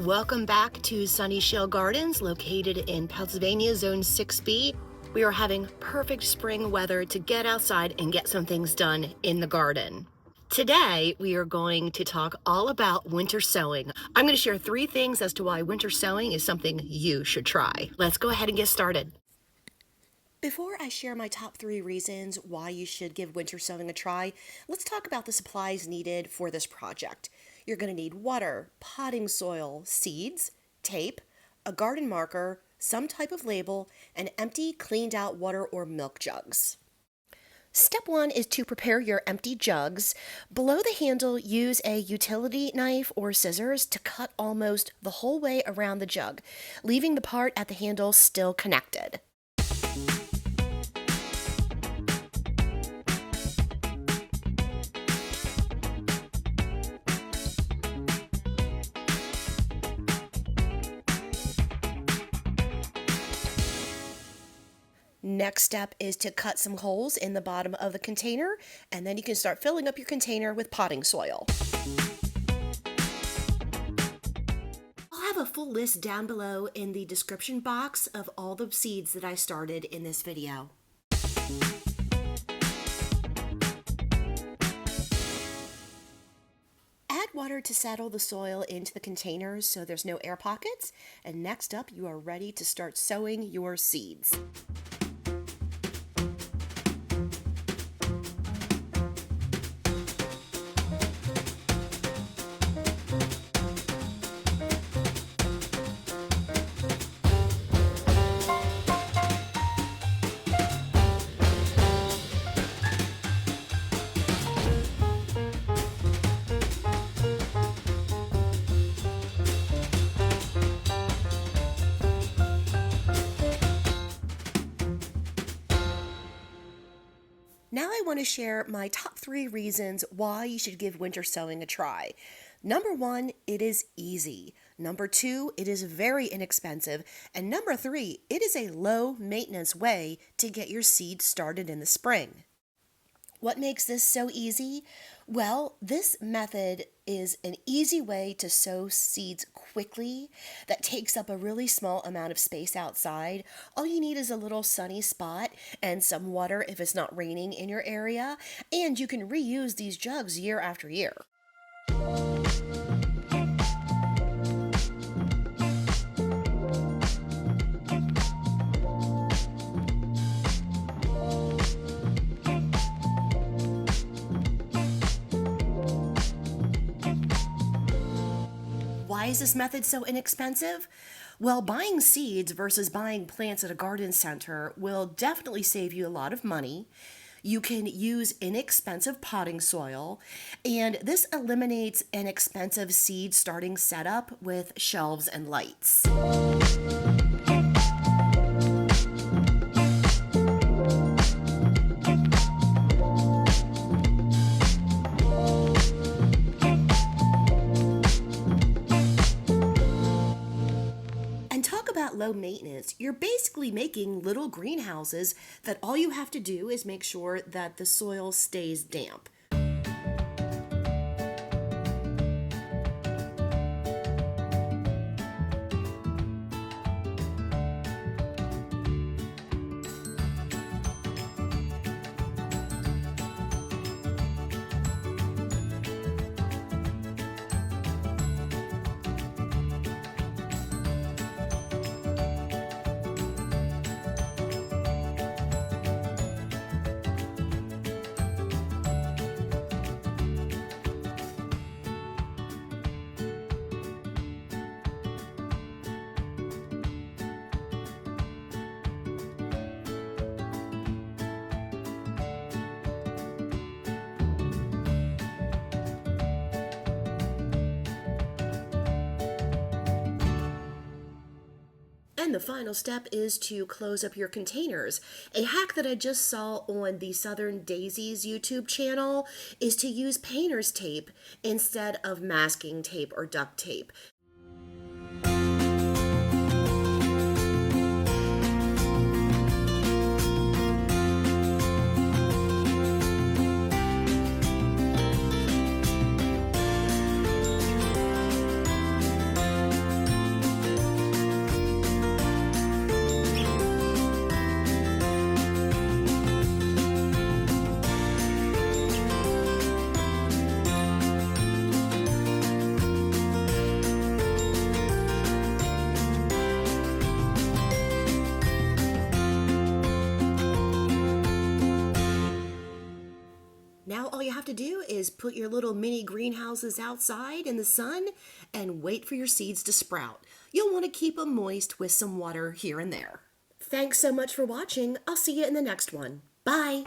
Welcome back to sunny Shale Gardens located in Pennsylvania Zone 6B. We are having perfect spring weather to get outside and get some things done in the garden. Today, we are going to talk all about winter sowing. I'm going to share 3 things as to why winter sowing is something you should try. Let's go ahead and get started. Before I share my top 3 reasons why you should give winter sowing a try, let's talk about the supplies needed for this project. You're going to need water, potting soil, seeds, tape, a garden marker, some type of label, and empty, cleaned out water or milk jugs. Step 1 is to prepare your empty jugs. Below the handle, use a utility knife or scissors to cut almost the whole way around the jug, leaving the part at the handle still connected. Next step is to cut some holes in the bottom of the container, and then you can start filling up your container with potting soil. I'll have a full list down below in the description box of all the seeds that I started in this video. Add water to settle the soil into the containers so there's no air pockets, and next up you are ready to start sowing your seeds. Now I want to share my top 3 reasons why you should give winter sowing a try. Number 1, it is easy. Number 2, it is very inexpensive. And number 3, it is a low maintenance way to get your seeds started in the spring. What makes this so easy? Well, this method is an easy way to sow seeds quickly that takes up a really small amount of space outside. All you need is a little sunny spot and some water if it's not raining in your area, and you can reuse these jugs year after year. Why is this method so inexpensive? Well, buying seeds versus buying plants at a garden center will definitely save you a lot of money. You can use inexpensive potting soil, and this eliminates an expensive seed starting setup with shelves and lights. Low maintenance, you're basically making little greenhouses that all you have to do is make sure that the soil stays damp. And the final step is to close up your containers. A hack that I just saw on the Southern Daisies YouTube channel is to use painter's tape instead of masking tape or duct tape. Now all you have to do is put your little mini greenhouses outside in the sun and wait for your seeds to sprout. You'll want to keep them moist with some water here and there. Thanks so much for watching. I'll see you in the next one. Bye.